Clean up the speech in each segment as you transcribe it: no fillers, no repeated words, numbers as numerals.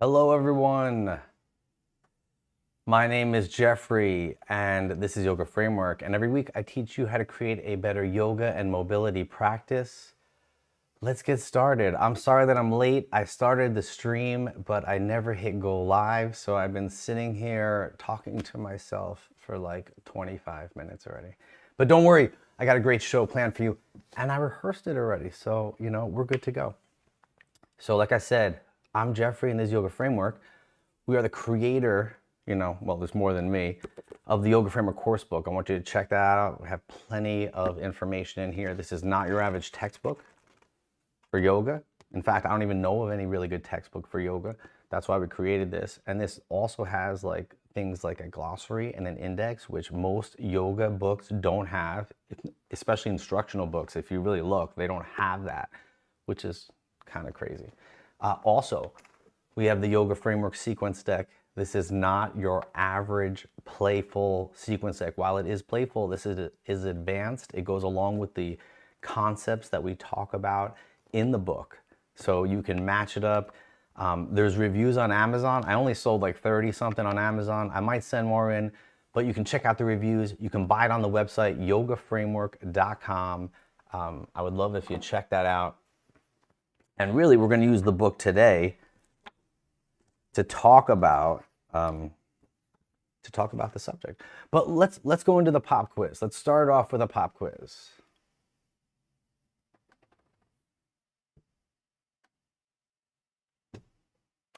Hello, everyone. My name is Jeffrey, and this is Yoga Framework. And every week I teach you how to create a better yoga and mobility practice. Let's get started. I'm sorry that I'm late. I started the stream, but I never hit go live. So I've been sitting here talking to myself for like 25 minutes already. But don't worry, I got a great show planned for you. And I rehearsed it already. So, we're good to go. So like I said, I'm Jeffrey, and this is Yoga Framework. We are the creator, well, there's more than me, of the Yoga Framework course book. I want you to check that out. We have plenty of information in here. This is not your average textbook for yoga. In fact, I don't even know of any really good textbook for yoga. That's why we created this. And this also has like things like a glossary and an index, which most yoga books don't have, especially instructional books. If you really look, they don't have that, which is kind of crazy. Also, we have the Yoga Framework sequence deck. This is not your average playful sequence deck. While it is playful, this is advanced. It goes along with the concepts that we talk about in the book. So you can match it up. There's reviews on Amazon. I only sold like 30 something on Amazon. I might send more in, but you can check out the reviews. You can buy it on the website, yogaframework.com. I would love if you check that out. And really, we're going to use the book today to talk about the subject. But let's go into the pop quiz. Let's start off with a pop quiz.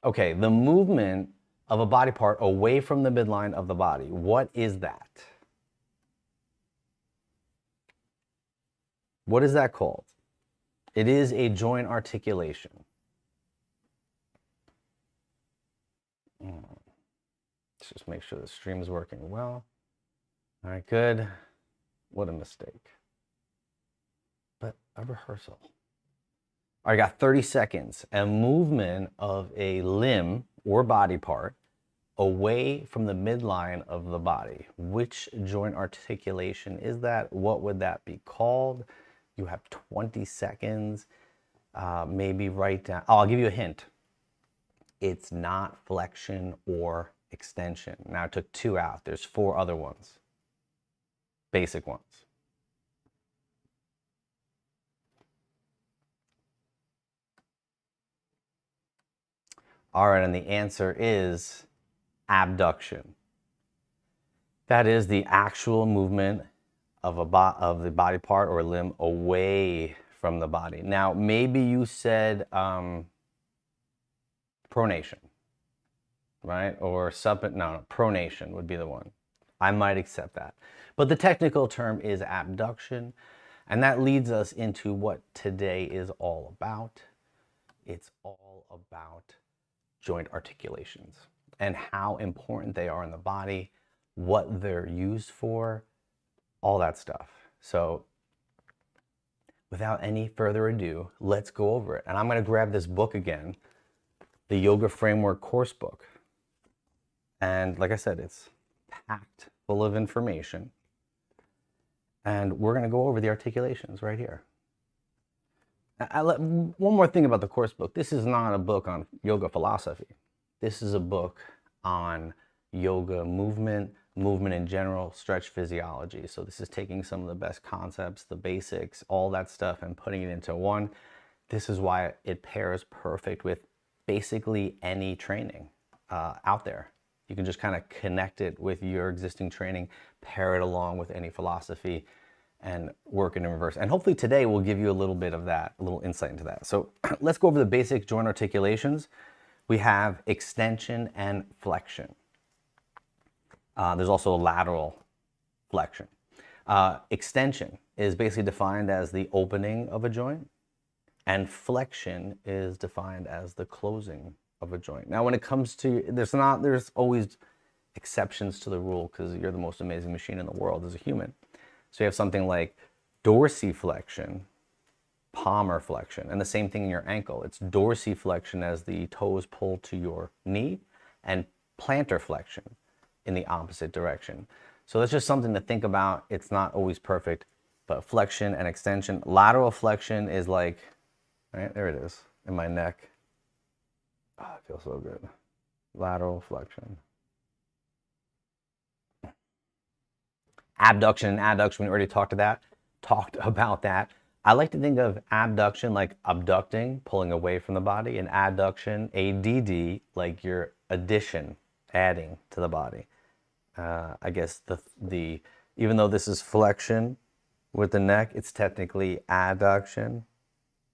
Okay, the movement of a body part away from the midline of the body. What is that? What is that called? It is a joint articulation. Let's just make sure the stream is working well. All right, good. What a mistake. But a rehearsal. All right, I got 30 seconds. A movement of a limb or body part away from the midline of the body. Which joint articulation is that? What would that be called? You have 20 seconds. Maybe write down. Oh, I'll give you a hint. It's not flexion or extension. Now, I took 2 out. There's 4 other ones. Basic ones. All right, and the answer is abduction. That is the actual movement of the body part or limb away from the body. Now, maybe you said pronation, right? Or pronation would be the one. I might accept that. But the technical term is abduction, and that leads us into what today is all about. It's all about joint articulations and how important they are in the body, what they're used for, all that stuff. So without any further ado, let's go over it. And I'm going to grab this book again, the Yoga Framework course book. And like I said, it's packed full of information. And we're going to go over the articulations right here. One more thing about the course book. This is not a book on yoga philosophy. This is a book on yoga movement in general, stretch physiology. So this is taking some of the best concepts, the basics, all that stuff, and putting it into one. This is why it pairs perfect with basically any training out there. You can just kind of connect it with your existing training, pair it along with any philosophy, and work in reverse. And hopefully today will give you a little bit of that, a little insight into that. So let's go over the basic joint articulations. We have extension and flexion. There's also lateral flexion. Extension is basically defined as the opening of a joint, and flexion is defined as the closing of a joint. Now, when it comes to, there's always exceptions to the rule because you're the most amazing machine in the world as a human. So you have something like dorsiflexion, palmar flexion, and the same thing in your ankle. It's dorsiflexion as the toes pull to your knee, and plantar flexion in the opposite direction. So that's just something to think about. It's not always perfect, but flexion and extension. Lateral flexion is like, right, there it is in my neck. Oh, it feels so good. Lateral flexion. Abduction and adduction, we already talked about that. I like to think of abduction like abducting, pulling away from the body, and adduction, ADD, like your addition, adding to the body. I guess the even though this is flexion with the neck, it's technically adduction,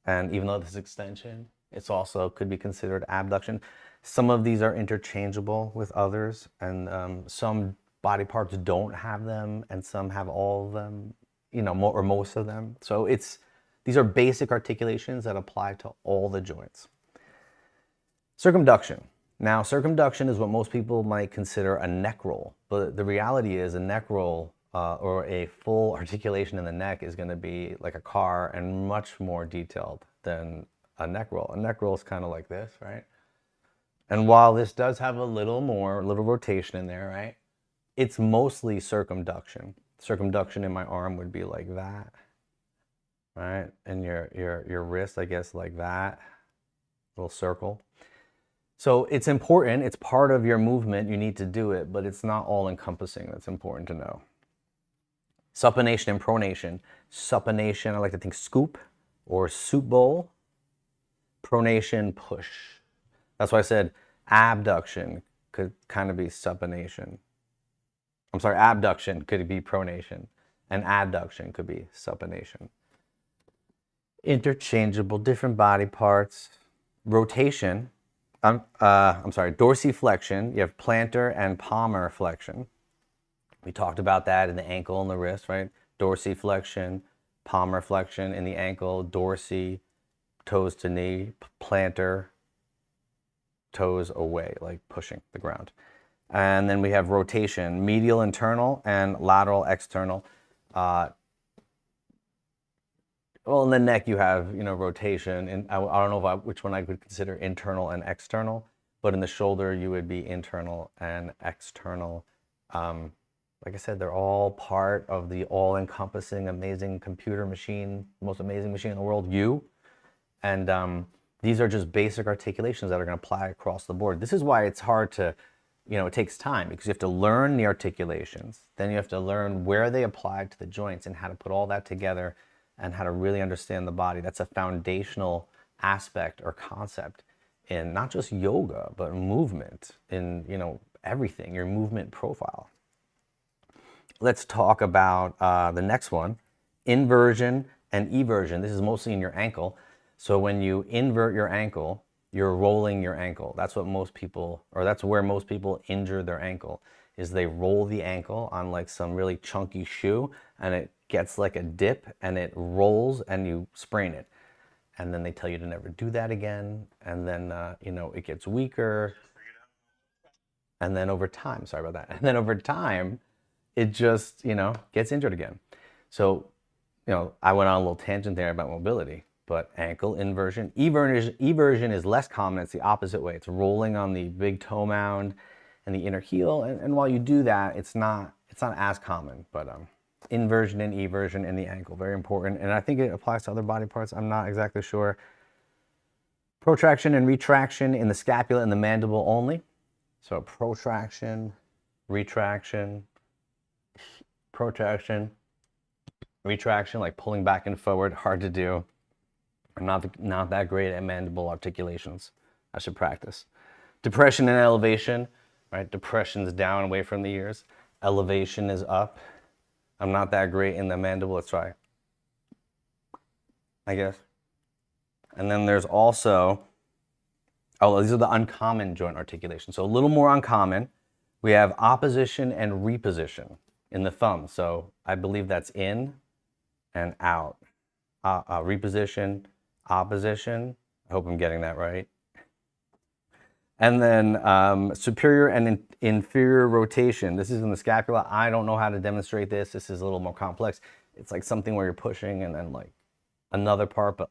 and even though this is extension, it's also could be considered abduction. Some of these are interchangeable with others, and some body parts don't have them, and some have all of them, you know, more or most of them. So these are basic articulations that apply to all the joints. Circumduction. Now, circumduction is what most people might consider a neck roll, but the reality is a neck roll or a full articulation in the neck is going to be like a car and much more detailed than a neck roll. A neck roll is kind of like this, right? And while this does have a little rotation in there, right? It's mostly circumduction. Circumduction in my arm would be like that, right? And your wrist, I guess, like that, little circle. So it's important, it's part of your movement, you need to do it, but it's not all encompassing. That's important to know. Supination and pronation. Supination, I like to think scoop or soup bowl. Pronation, push. That's why I said abduction could kind of be supination. I'm sorry, abduction could be pronation, and adduction could be supination. Interchangeable, different body parts. Rotation, I'm sorry, dorsiflexion. You have plantar and palmar flexion. We talked about that in the ankle and the wrist, right? Dorsiflexion, palmar flexion in the ankle, dorsi, toes to knee, plantar, toes away, like pushing the ground. And then we have rotation, medial internal and lateral external. Well, in the neck you have, you know, rotation, and I don't know which one I would consider internal and external, but in the shoulder you would be internal and external. Like I said, they're all part of the all-encompassing, amazing computer machine, most amazing machine in the world, you. And these are just basic articulations that are going to apply across the board. This is why it's hard to, you know, it takes time, because you have to learn the articulations, then you have to learn where they apply to the joints and how to put all that together and how to really understand the body. That's a foundational aspect or concept in not just yoga, but movement, in, you know, everything, your movement profile. Let's talk about the next one, inversion and eversion. This is mostly in your ankle. So when you invert your ankle, you're rolling your ankle. That's what most people, or that's where most people injure their ankle, is they roll the ankle on like some really chunky shoe, and it gets like a dip and it rolls and you sprain it. And then they tell you to never do that again. And then, you know, it gets weaker. And then over time, sorry about that. And then over time, it just, you know, gets injured again. So, you know, I went on a little tangent there about mobility, but ankle inversion. Eversion is less common. It's the opposite way. It's rolling on the big toe mound and the inner heel. And while you do that, it's not as common, but inversion and eversion in the ankle, very important. And I think it applies to other body parts. I'm not exactly sure. Protraction and retraction in the scapula and the mandible only. So protraction, retraction, protraction, retraction, like pulling back and forward, hard to do. I'm not that great at mandible articulations. I should practice. Depression and elevation, right? Depression's down away from the ears. Elevation is up. I'm not that great in the mandible. Let's try, I guess. And then there's also, oh, these are the uncommon joint articulations. So a little more uncommon. We have opposition and reposition in the thumb. So I believe that's in and out. Reposition, opposition. I hope I'm getting that right. And then superior and inferior rotation. This is in the scapula. I don't know how to demonstrate this. This is a little more complex. It's like something where you're pushing and then like another part, but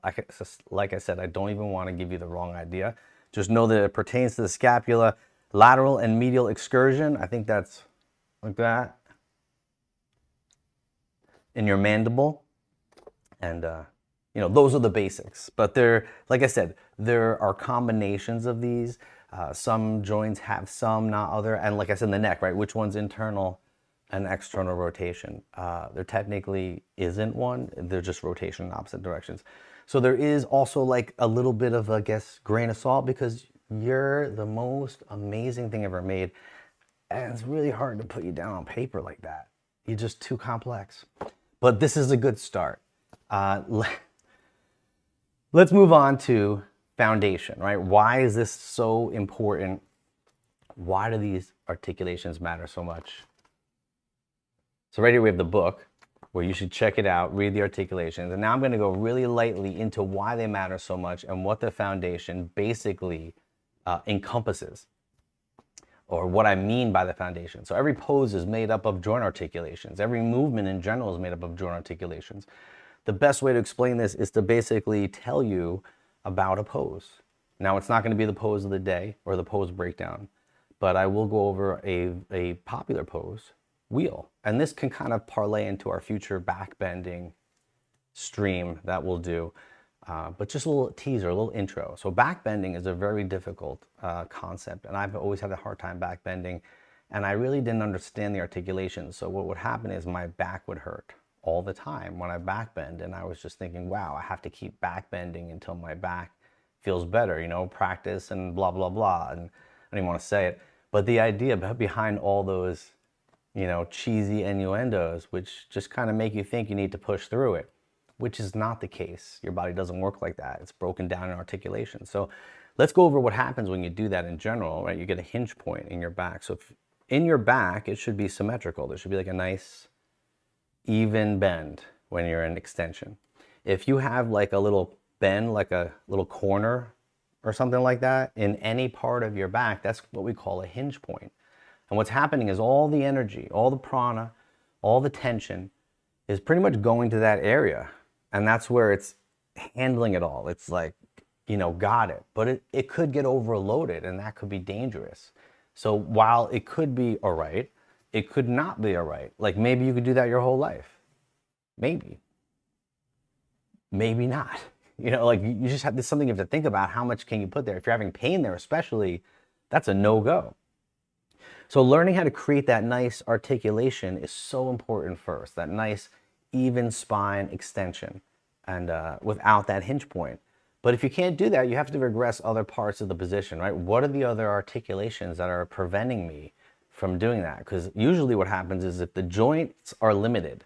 like I said, I don't even want to give you the wrong idea. Just know that it pertains to the scapula. Lateral and medial excursion. I think that's like that. In your mandible. And you know, those are the basics. But there, like I said, there are combinations of these. Some joints have some, not other. And like I said, the neck, right? Which one's internal and external rotation? There technically isn't one. They're just rotation in opposite directions. So there is also like a little bit of, I guess, grain of salt, because you're the most amazing thing ever made. And it's really hard to put you down on paper like that. You're just too complex. But this is a good start. Let's move on to foundation, right? Why is this so important? Why do these articulations matter so much? So right here we have the book, where you should check it out, read the articulations. And now I'm going to go really lightly into why they matter so much and what the foundation basically encompasses, or what I mean by the foundation. So every pose is made up of joint articulations. Every movement in general is made up of joint articulations. The best way to explain this is to basically tell you about a pose. Now, it's not going to be the pose of the day or the pose breakdown, but I will go over a popular pose, wheel. And this can kind of parlay into our future back bending stream that we'll do. But just a little teaser, a little intro. So back bending is a very difficult concept, and I've always had a hard time back bending, and I really didn't understand the articulations. So what would happen is my back would hurt all the time when I back bend, and I was just thinking, wow, I have to keep back bending until my back feels better, you know, practice and blah, blah, blah. And I don't even want to say it, but the idea behind all those, you know, cheesy innuendos, which just kind of make you think you need to push through it, which is not the case. Your body doesn't work like that. It's broken down in articulation. So let's go over what happens when you do that in general, right? You get a hinge point in your back. So if in your back, it should be symmetrical. There should be like a nice even bend when you're in extension. If you have like a little bend, like a little corner or something like that in any part of your back, that's what we call a hinge point. And what's happening is all the energy, all the prana, all the tension is pretty much going to that area. And that's where it's handling it all. It's like, you know, got it. But it could get overloaded, and that could be dangerous. So while it could be all right, it could not be all right. Like maybe you could do that your whole life. Maybe. Maybe not. You know, like you just have this something you have to think about. How much can you put there? If you're having pain there, especially, that's a no-go. So learning how to create that nice articulation is so important first. That nice even spine extension, and without that hinge point. But if you can't do that, you have to regress other parts of the position, right? What are the other articulations that are preventing me from doing that? Because usually what happens is if the joints are limited,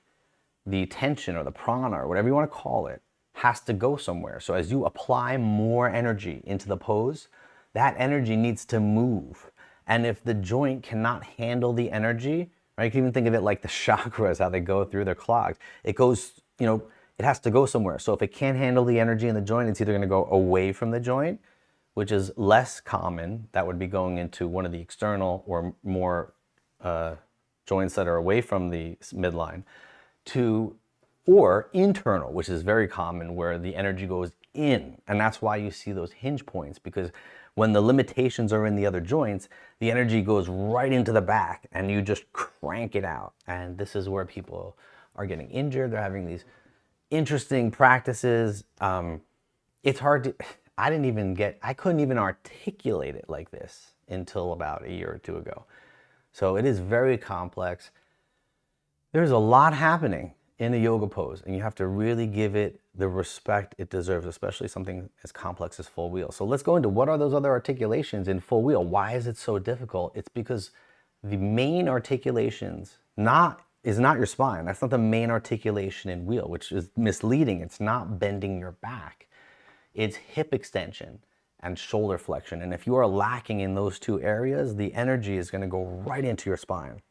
the tension or the prana or whatever you want to call it has to go somewhere. So as you apply more energy into the pose, that energy needs to move. And if the joint cannot handle the energy, right, you can even think of it like the chakras, how they go through, they're clogged. It goes, you know, it has to go somewhere. So if it can't handle the energy in the joint, it's either going to go away from the joint, which is less common. That would be going into one of the external or more joints that are away from the midline, or internal, which is very common, where the energy goes in. And that's why you see those hinge points, because when the limitations are in the other joints, the energy goes right into the back and you just crank it out. And this is where people are getting injured. They're having these interesting practices. It's hard to, I couldn't even articulate it like this until about a year or two ago. So it is very complex. There's a lot happening in a yoga pose, and you have to really give it the respect it deserves, especially something as complex as full wheel. So let's go into what are those other articulations in full wheel. Why is it so difficult? It's because the main articulations is not your spine. That's not the main articulation in wheel, which is misleading. It's not bending your back. It's hip extension and shoulder flexion. And if you are lacking in those two areas, the energy is going to go right into your spine.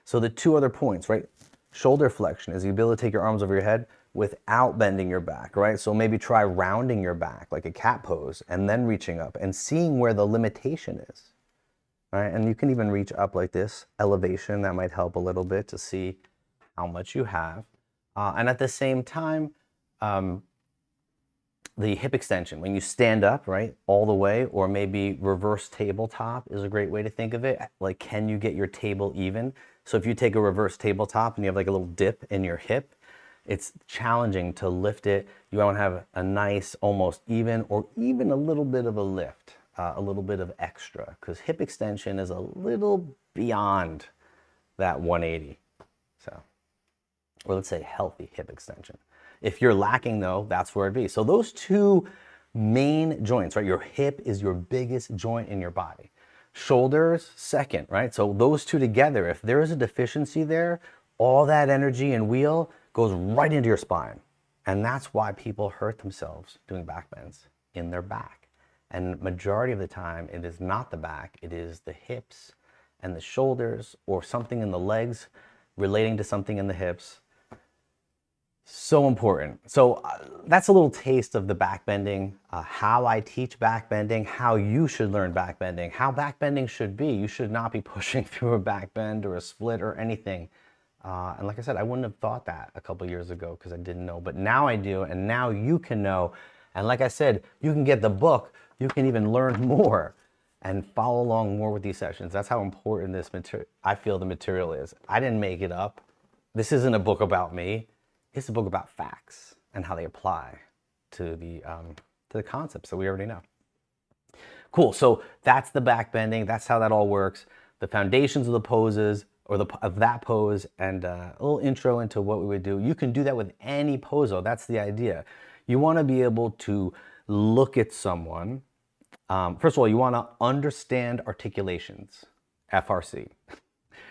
So the two other points, right? Shoulder flexion is the ability to take your arms over your head without bending your back, right? So maybe try rounding your back like a cat pose and then reaching up and seeing where the limitation is, right? And you can even reach up like this, elevation. That might help a little bit to see how much you have. And at the same time, the hip extension, when you stand up, right, all the way, or maybe reverse tabletop is a great way to think of it. Like, can you get your table even? So if you take a reverse tabletop and you have like a little dip in your hip, it's challenging to lift it. You want to have a nice, almost even, or even a little bit of a lift. a little bit of extra, because hip extension is a little beyond that 180. So, or let's say healthy hip extension. If you're lacking though, that's where it'd be. So those two main joints, right? Your hip is your biggest joint in your body. Shoulders, second, right? So those two together, if there is a deficiency there, all that energy and wheel goes right into your spine. And that's why people hurt themselves doing back bends in their back. And majority of the time, it is not the back, it is the hips and the shoulders, or something in the legs relating to something in the hips. So important. So that's a little taste of the back bending, how I teach back bending, how you should learn back bending, how back bending should be. You should not be pushing through a back bend or a split or anything. And like I said, I wouldn't have thought that a couple years ago because I didn't know, but now I do, and now you can know. And like I said, you can get the book, you can even learn more and follow along more with these sessions. That's how important this material, I feel the material is. I didn't make it up. This isn't a book about me. It's a book about facts and how they apply to the concepts that we already know. Cool, so that's the back bending. That's how that all works. The foundations of the poses, or of that pose, and a little intro into what we would do. You can do that with any pose, though. That's the idea. You want to be able to look at someone. First of all, you want to understand articulations, FRC.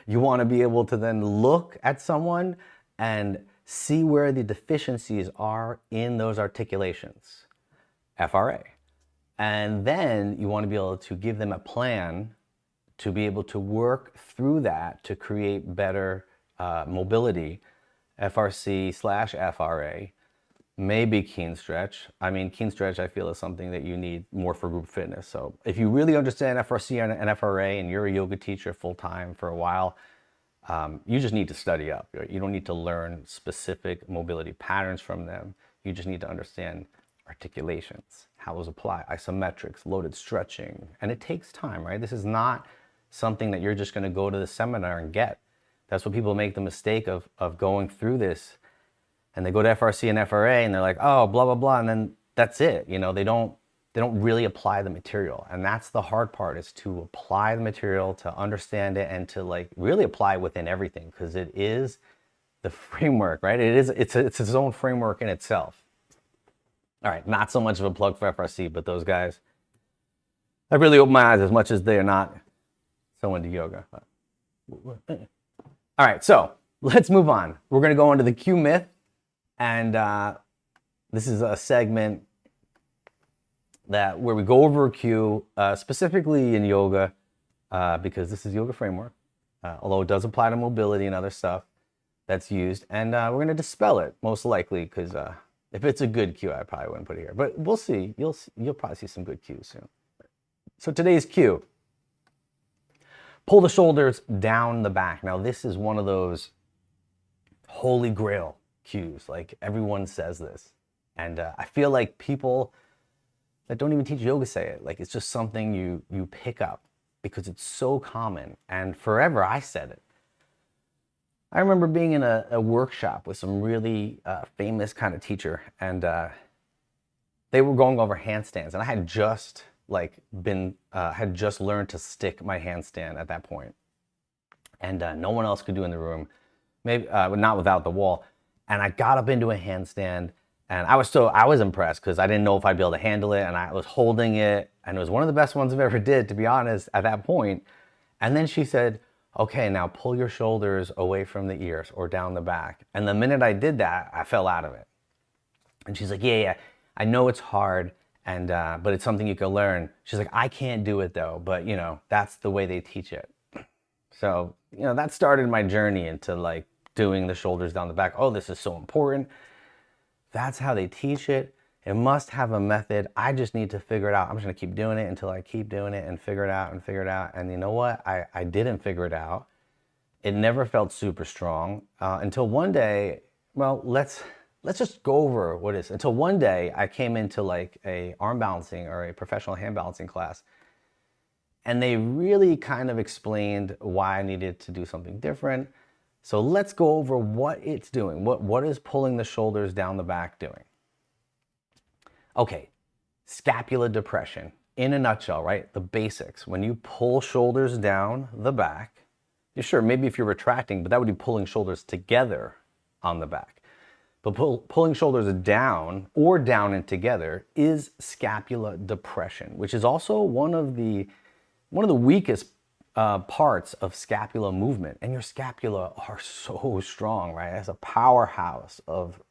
You want to be able to then look at someone and see where the deficiencies are in those articulations, FRA. And then you want to be able to give them a plan to be able to work through that to create better mobility, FRC/FRA, maybe keen stretch. I mean, keen stretch I feel is something that you need more for group fitness. So if you really understand FRC and FRA and you're a yoga teacher full-time for a while, you just need to study up. You don't need to learn specific mobility patterns from them. You just need to understand articulations, how those apply, isometrics, loaded stretching, and it takes time, right? This is not something that you're just going to go to the seminar and get. That's what people make the mistake of going through this, and they go to FRC and FRA and they're like, oh, blah, blah, blah, and then that's it. You know, they don't really apply the material, and that's the hard part, is to apply the material, to understand it, and to like really apply within everything, because it is the framework, right? It's its own framework in itself. All right, not so much of a plug for FRC, but those guys, I really opened my eyes, as much as they're not so into yoga. All right, so let's move on. We're going to go into the cue myth, and this is a segment where we go over a cue, specifically in yoga, because this is yoga framework, although it does apply to mobility and other stuff that's used, and we're going to dispel it most likely, because if it's a good cue, I probably wouldn't put it here, but we'll see. You'll probably see some good cues soon. So today's cue: pull the shoulders down the back. Now this is one of those holy grail cues. Like, everyone says this, and I feel like people that don't even teach yoga say it. Like, it's just something you pick up because it's so common, and forever I said it. I remember being in a workshop with some really famous kind of teacher, and they were going over handstands, and I had just had just learned to stick my handstand at that point, and no one else could do in the room, maybe not without the wall. And I got up into a handstand, and I was impressed, because I didn't know if I'd be able to handle it, and I was holding it, and it was one of the best ones I've ever did, to be honest, at that point. And then she said, okay, now pull your shoulders away from the ears or down the back. And the minute I did that, I fell out of it. And she's like, yeah, I know it's hard, and but it's something you can learn. She's like, I can't do it though, but you know, that's the way they teach it. So, you know, that started my journey into like doing the shoulders down the back. Oh, this is so important. That's how they teach it. It must have a method. I just need to figure it out. I'm just gonna keep doing it until I keep doing it and figure it out and figure it out. And you know what? I didn't figure it out. It never felt super strong until one day, well, let's just go over what it is. Until one day I came into like a arm balancing or a professional hand balancing class, and they really kind of explained why I needed to do something different. So let's go over what it's doing. What is pulling the shoulders down the back doing? Okay, scapula depression in a nutshell, right? The basics. When you pull shoulders down the back, sure, maybe if you're retracting, but that would be pulling shoulders together on the back. But pulling shoulders down or down and together is scapula depression, which is also one of the weakest parts of scapula movement. And your scapula are so strong, right? It's a powerhouse of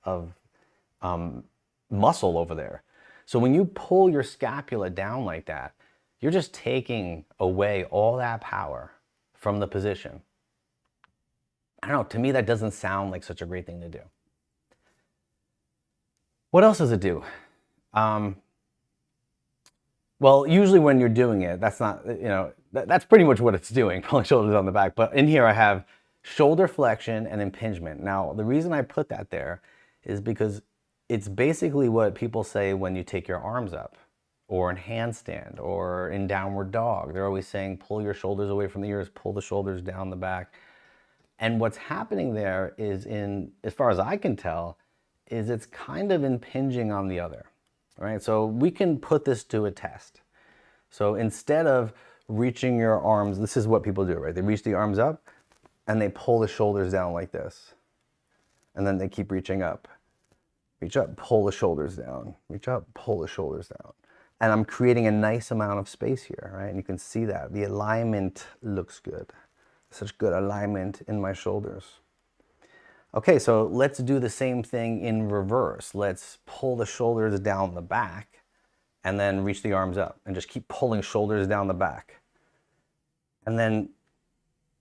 muscle over there. So when you pull your scapula down like that, you're just taking away all that power from the position. I don't know, to me that doesn't sound like such a great thing to do. What else does it do? Well, usually when you're doing it, that's not, that's pretty much what it's doing, pulling shoulders on the back. But in here I have shoulder flexion and impingement. Now, the reason I put that there is because it's basically what people say when you take your arms up, or in handstand, or in downward dog. They're always saying, pull your shoulders away from the ears, pull the shoulders down the back. And what's happening there is, as far as I can tell, is it's kind of impinging on the other, right? So we can put this to a test. So instead of reaching your arms, this is what people do, right? They reach the arms up and they pull the shoulders down like this. And then they keep reaching up. Reach up, pull the shoulders down. Reach up, pull the shoulders down. And I'm creating a nice amount of space here, right? And you can see that. The alignment looks good. Such good alignment in my shoulders. Okay, so let's do the same thing in reverse. Let's pull the shoulders down the back and then reach the arms up and just keep pulling shoulders down the back. And then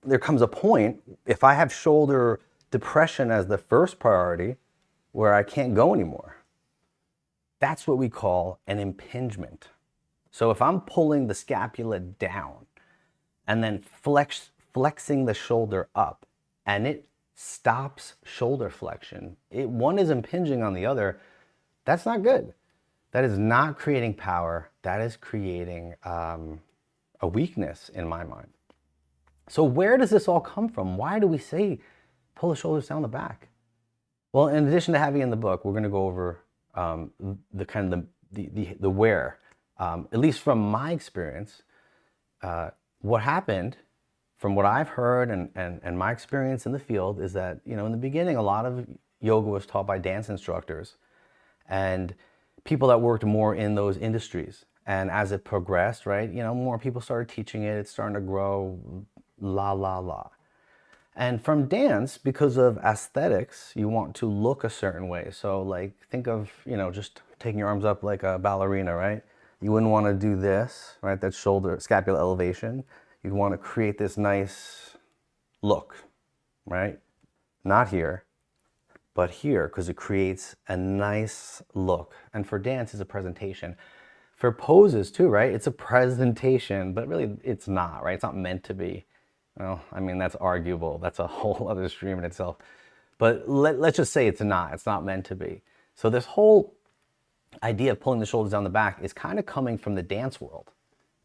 there comes a point, if I have shoulder depression as the first priority, where I can't go anymore. That's what we call an impingement. So if I'm pulling the scapula down and then flexing the shoulder up, and it stops shoulder flexion, one is impinging on the other, that's not good. That is not creating power. That is creating a weakness in my mind. So where does this all come from? Why do we say pull the shoulders down the back? Well, in addition to having in the book, we're going to go over the kind of the where. At least from my experience, what happened, from what I've heard and my experience in the field, is that, in the beginning, a lot of yoga was taught by dance instructors and people that worked more in those industries. And as it progressed, right, more people started teaching it. It's starting to grow, la, la, la. And from dance, because of aesthetics, you want to look a certain way. So like, think of, just taking your arms up like a ballerina, right? You wouldn't want to do this, right? That shoulder, scapula elevation. You'd want to create this nice look, right? Not here, but here, because it creates a nice look. And for dance, it's a presentation. For poses too, right? It's a presentation, but really it's not, right? It's not meant to be. Well, I mean, that's arguable. That's a whole other stream in itself. But let's just say it's not meant to be. So this whole idea of pulling the shoulders down the back is kind of coming from the dance world.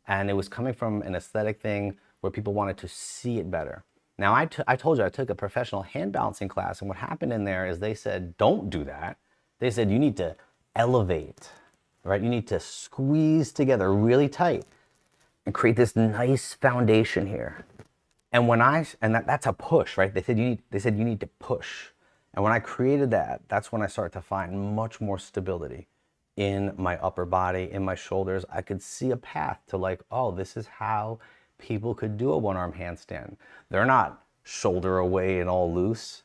And it was coming from an aesthetic thing where people wanted to see it better. Now, I told you I took a professional hand balancing class, and what happened in there is they said, don't do that. They said, you need to elevate, right? You need to squeeze together really tight and create this nice foundation here. And that's a push, right? They said you need to push. And when I created that, that's when I started to find much more stability in my upper body, in my shoulders. I could see a path to like, oh, this is how people could do a one-arm handstand. They're not shoulder away and all loose.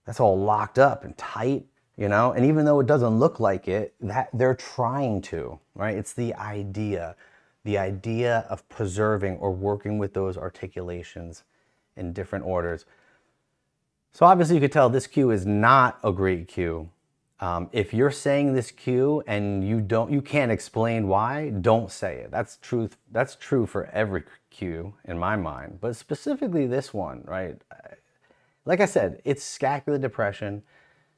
That's all locked up and tight, And even though it doesn't look like it, that they're trying to, right? It's the idea of preserving or working with those articulations in different orders. So obviously you could tell this cue is not a great cue. If you're saying this cue and you can't explain why, don't say it. That's true for every cue in my mind, but specifically this one, right? Like I said, it's scapular depression.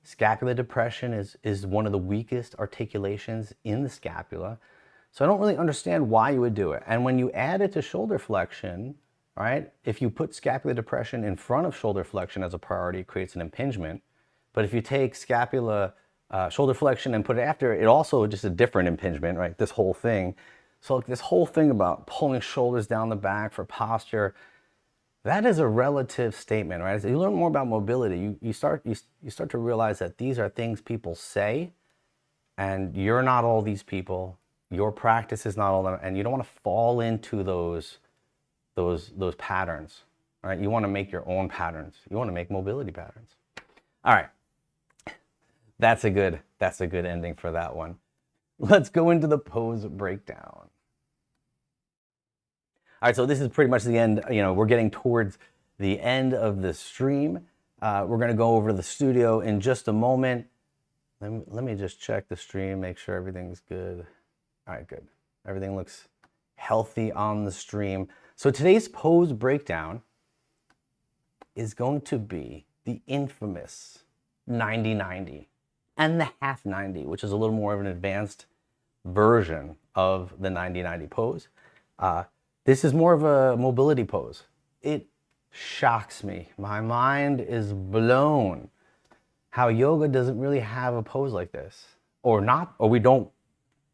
Scapular depression is one of the weakest articulations in the scapula. So I don't really understand why you would do it. And when you add it to shoulder flexion, right? If you put scapular depression in front of shoulder flexion as a priority, it creates an impingement. But if you take scapula shoulder flexion and put it after, it also just a different impingement, right? This whole thing. So like this whole thing about pulling shoulders down the back for posture, that is a relative statement, right? As you learn more about mobility, you start to realize that these are things people say, and you're not all these people. Your practice is not all them, and you don't want to fall into those patterns, right? You want to make your own patterns. You want to make mobility patterns. All right, that's a good ending for that one. Let's go into the pose breakdown. All right, so this is pretty much the end. You know, we're getting towards the end of the stream. We're going to go over to the studio in just a moment. Let me just check the stream, make sure everything's good. All right, good. Everything looks healthy on the stream. So today's pose breakdown is going to be the infamous 90-90 and the half 90, which is a little more of an advanced version of the 90-90 pose. This is more of a mobility pose. It shocks me. My mind is blown how yoga doesn't really have a pose like this, or we don't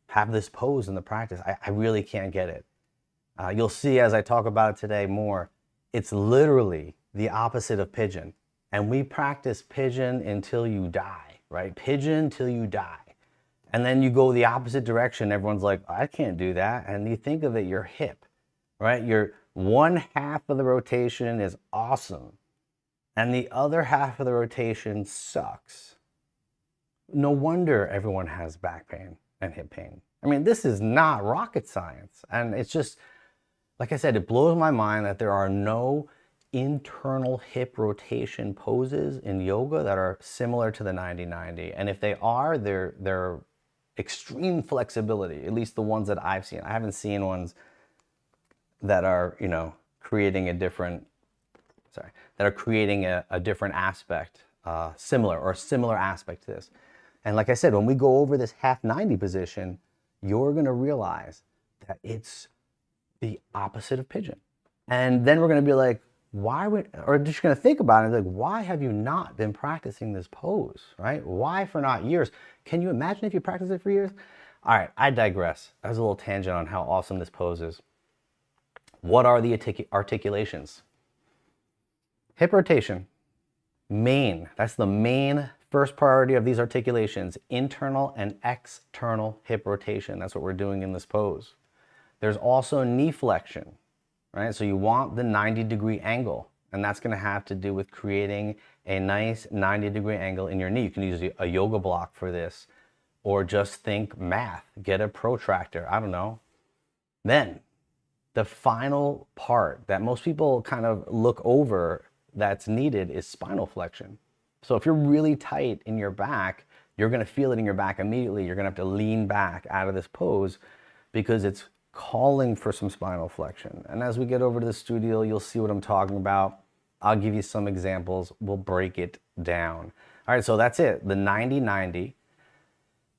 have this pose in the practice. I really can't get it. You'll see as I talk about it today more, it's literally the opposite of pigeon. And we practice pigeon until you die, right? Pigeon till you die. And then you go the opposite direction. Everyone's like, I can't do that. And you think of it, your hip, right? Your one half of the rotation is awesome, and the other half of the rotation sucks. No wonder everyone has back pain and hip pain. I mean, this is not rocket science. And it's just, like I said, it blows my mind that there are no internal hip rotation poses in yoga that are similar to the 90-90. And if they are, they're extreme flexibility, at least the ones that I've seen. I haven't seen ones that are, you know, creating a different aspect, similar aspect to this. And like I said, when we go over this half 90 position, you're going to realize that it's the opposite of pigeon. And then we're going to be like, or just going to think about it, like, why have you not been practicing this pose, right? Why for not years? Can you imagine if you practiced it for years? All right, I digress. That was a little tangent on how awesome this pose is. What are the articulations? Hip rotation, that's the main first priority of these articulations, internal and external hip rotation. That's what we're doing in this pose. There's also knee flexion, right? So you want the 90-degree angle, and that's gonna have to do with creating a nice 90-degree angle in your knee. You can use a yoga block for this, or just think math, get a protractor, I don't know. Then, the final part that most people kind of look over that's needed is spinal flexion. So if you're really tight in your back, you're gonna feel it in your back immediately. You're gonna have to lean back out of this pose because it's calling for some spinal flexion. And as we get over to the studio, you'll see what I'm talking about. I'll give you some examples. We'll break it down. All right, so that's it. The 90-90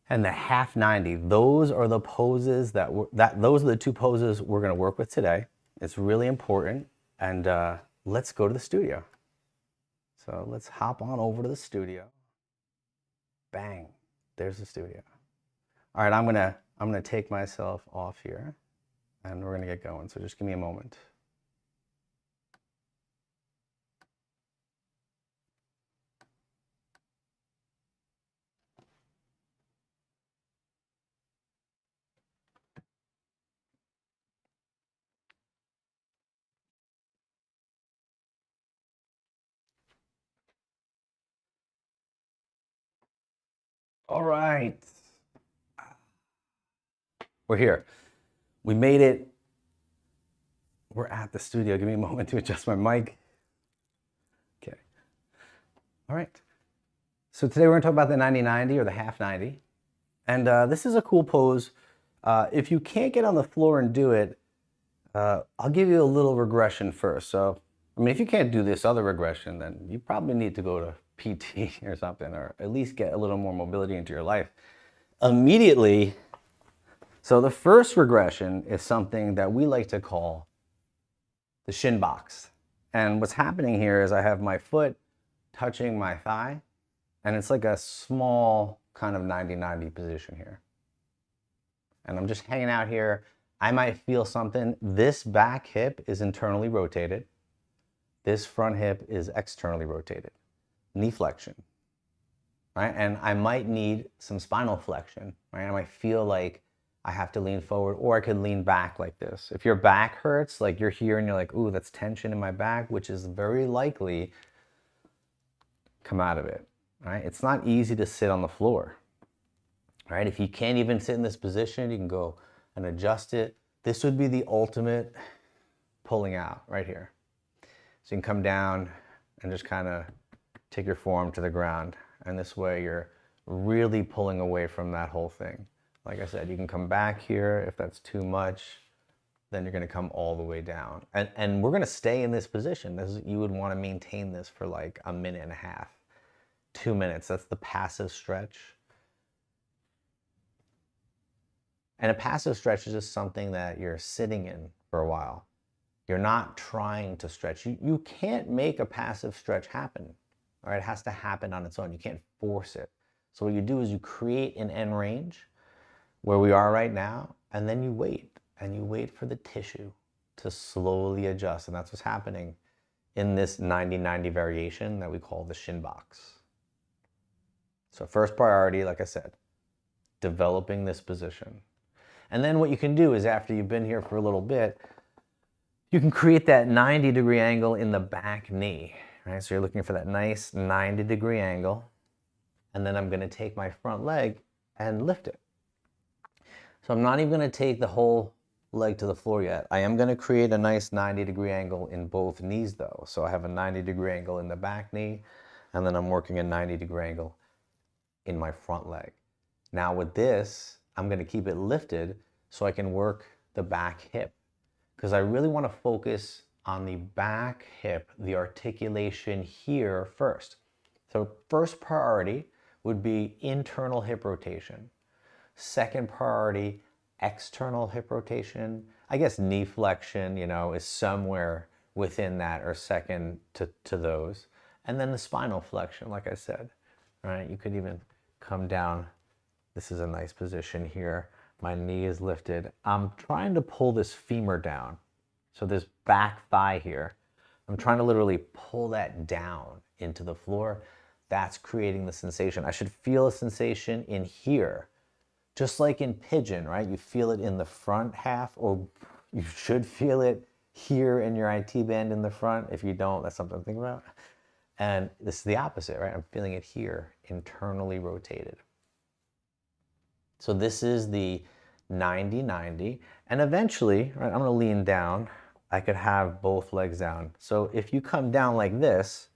and the half 90. Those are the poses those are the two poses we're gonna work with today. It's really important. And let's go to the studio. So let's hop on over to the studio. Bang, there's the studio. All right, I'm gonna take myself off here and we're gonna get going. So just give me a moment. All right, we're here. We made it. We're at the studio. Give me a moment to adjust my mic. Okay. All right. So today we're gonna talk about the 90-90 or the half 90. And this is a cool pose. If you can't get on the floor and do it, I'll give you a little regression first. So, I mean, if you can't do this other regression, then you probably need to go to PT or something, or at least get a little more mobility into your life. Immediately, so the first regression is something that we like to call the Shin Box. And what's happening here is I have my foot touching my thigh, and it's like a small kind of 90-90 position here. And I'm just hanging out here. I might feel something. This back hip is internally rotated. This front hip is externally rotated. Knee flexion, right? And I might need some spinal flexion, right? I might feel like I have to lean forward, or I could lean back like this. If your back hurts, like you're here and you're like, ooh, that's tension in my back, which is very likely come out of it, right? It's not easy to sit on the floor, right? If you can't even sit in this position, you can go and adjust it. This would be the ultimate pulling out right here. So you can come down and just kind of take your forearm to the ground. And this way you're really pulling away from that whole thing. Like I said, you can come back here. If that's too much, then you're gonna come all the way down. And we're gonna stay in this position. You would wanna maintain this for like a minute and a half, 2 minutes. That's the passive stretch. And a passive stretch is just something that you're sitting in for a while. You're not trying to stretch. You can't make a passive stretch happen. All right, it has to happen on its own. You can't force it. So what you do is you create an end range where we are right now, and then you wait, and you wait for the tissue to slowly adjust. And that's what's happening in this 90-90 variation that we call the Shin Box. So first priority, like I said, developing this position. And then what you can do is, after you've been here for a little bit, you can create that 90-degree angle in the back knee, right? So you're looking for that nice 90-degree angle. And then I'm gonna take my front leg and lift it. So I'm not even gonna take the whole leg to the floor yet. I am gonna create a nice 90-degree angle in both knees though. So I have a 90-degree angle in the back knee, and then I'm working a 90-degree angle in my front leg. Now with this, I'm gonna keep it lifted so I can work the back hip, because I really wanna focus on the back hip, the articulation here first. So first priority would be internal hip rotation. Second priority, external hip rotation. I guess knee flexion, is somewhere within that, or second to those. And then the spinal flexion, like I said, right? You could even come down. This is a nice position here. My knee is lifted. I'm trying to pull this femur down. So this back thigh here, I'm trying to literally pull that down into the floor. That's creating the sensation. I should feel a sensation in here. Just like in pigeon, right? You feel it in the front half, or you should feel it here in your IT band in the front. If you don't, that's something to think about. And this is the opposite, right? I'm feeling it here, internally rotated. So this is the 90-90. And eventually, right, I'm gonna lean down. I could have both legs down. So if you come down like this,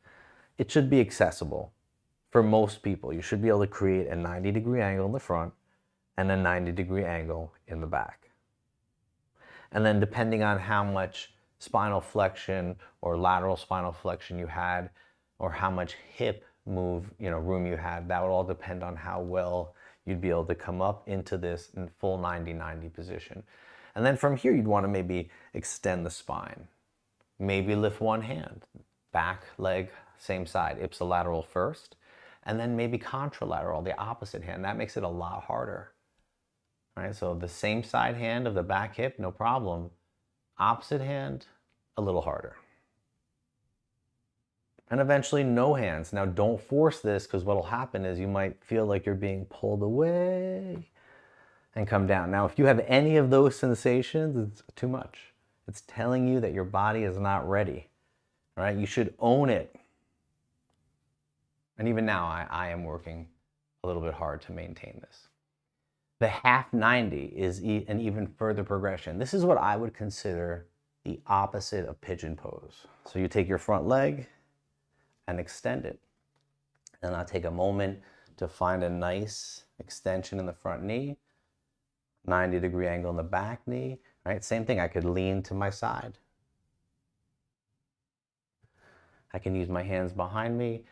it should be accessible for most people. You should be able to create a 90-degree angle in the front and a 90-degree angle in the back. And then depending on how much spinal flexion or lateral spinal flexion you had, or how much hip room you had, that would all depend on how well you'd be able to come up into this in full 90-90 position. And then from here, you'd want to maybe extend the spine. Maybe lift one hand, back leg, same side, ipsilateral first, and then maybe contralateral, the opposite hand. That makes it a lot harder. Right? So the same side hand of the back hip, no problem. Opposite hand, a little harder. And eventually no hands. Now don't force this, because what'll happen is you might feel like you're being pulled away and come down. Now if you have any of those sensations, it's too much. It's telling you that your body is not ready. Right? You should own it. And even now I am working a little bit hard to maintain this. The half 90 is an even further progression. This is what I would consider the opposite of pigeon pose. So you take your front leg and extend it. And I'll take a moment to find a nice extension in the front knee, 90-degree angle in the back knee, right? Same thing, I could lean to my side. I can use my hands behind me.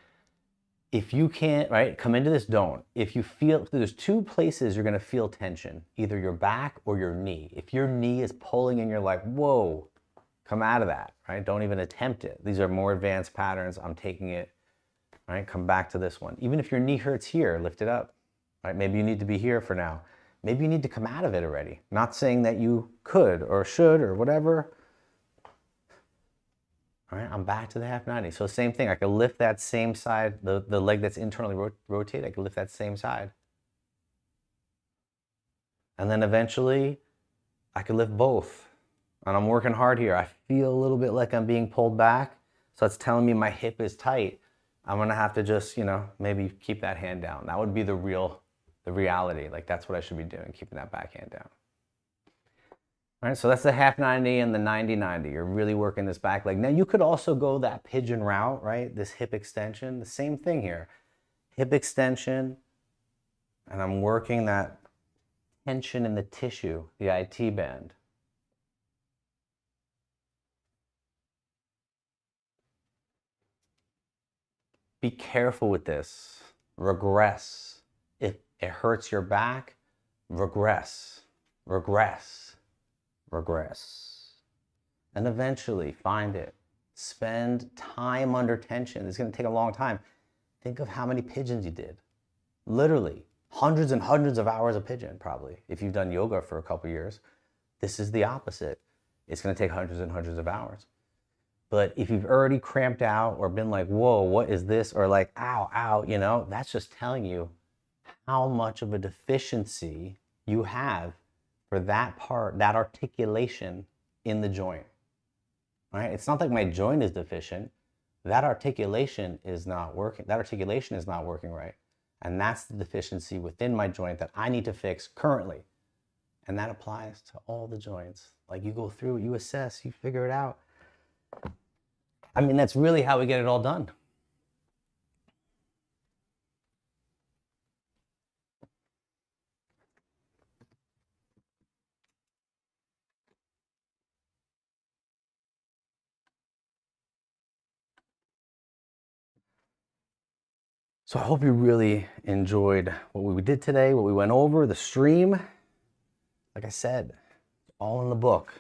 If you can't, right, come into this, don't. If you feel, there's two places you're gonna feel tension, either your back or your knee. If your knee is pulling and you're like, whoa, come out of that, right? Don't even attempt it. These are more advanced patterns. I'm taking it, right? Come back to this one. Even if your knee hurts here, lift it up, right? Maybe you need to be here for now. Maybe you need to come out of it already. Not saying that you could or should or whatever. All right, I'm back to the half 90. So same thing, I could lift that same side, the leg that's internally rotated, I could lift that same side. And then eventually, I could lift both. And I'm working hard here. I feel a little bit like I'm being pulled back. So it's telling me my hip is tight. I'm gonna have to just, maybe keep that hand down. That would be the reality. Like that's what I should be doing, keeping that back hand down. All right, so that's the half 90 and the 90-90. You're really working this back leg. Now you could also go that pigeon route, right? This hip extension, the same thing here. Hip extension, and I'm working that tension in the tissue, the IT band. Be careful with this. Regress. If it hurts your back, regress, regress, regress. And eventually find it. Spend time under tension. It's going to take a long time. Think of how many pigeons you did. Literally, hundreds and hundreds of hours of pigeon, probably. If you've done yoga for a couple years, this is the opposite. It's going to take hundreds and hundreds of hours. But if you've already cramped out or been like, whoa, what is this? Or like, ow, ow, that's just telling you how much of a deficiency you have for that part, that articulation in the joint. All right? It's not like my joint is deficient. That articulation is not working. That articulation is not working right. And that's the deficiency within my joint that I need to fix currently. And that applies to all the joints. Like you go through, you assess, you figure it out. I mean, that's really how we get it all done. So I hope you really enjoyed what we did today, what we went over, the stream. Like I said, all in the book.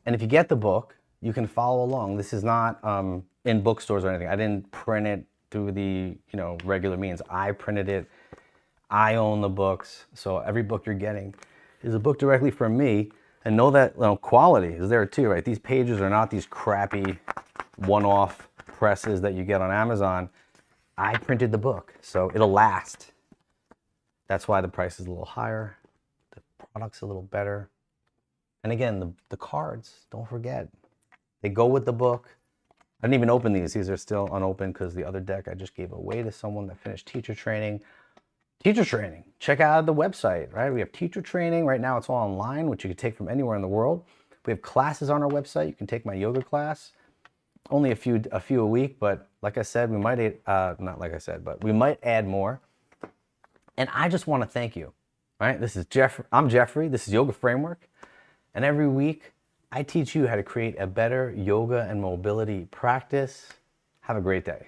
And if you get the book, you can follow along. This is not in bookstores or anything. I didn't print it through the regular means. I printed it. I own the books. So every book you're getting is a book directly from me. And know that quality is there too, right? These pages are not these crappy one-off presses that you get on Amazon. I printed the book, so it'll last. That's why the price is a little higher. The product's a little better. And again, the cards, don't forget. They go with the book. I didn't even open these. These are still unopened because the other deck I just gave away to someone that finished teacher training. Teacher training. Check out the website, right? We have teacher training. Right now it's all online, which you can take from anywhere in the world. We have classes on our website. You can take my yoga class. Only a few a week, but like I said, we might not like I said, but we might add more. And I just want to thank you. All right, this is I'm Jeffrey. This is Yoga Framework, and every week I teach you how to create a better yoga and mobility practice. Have a great day.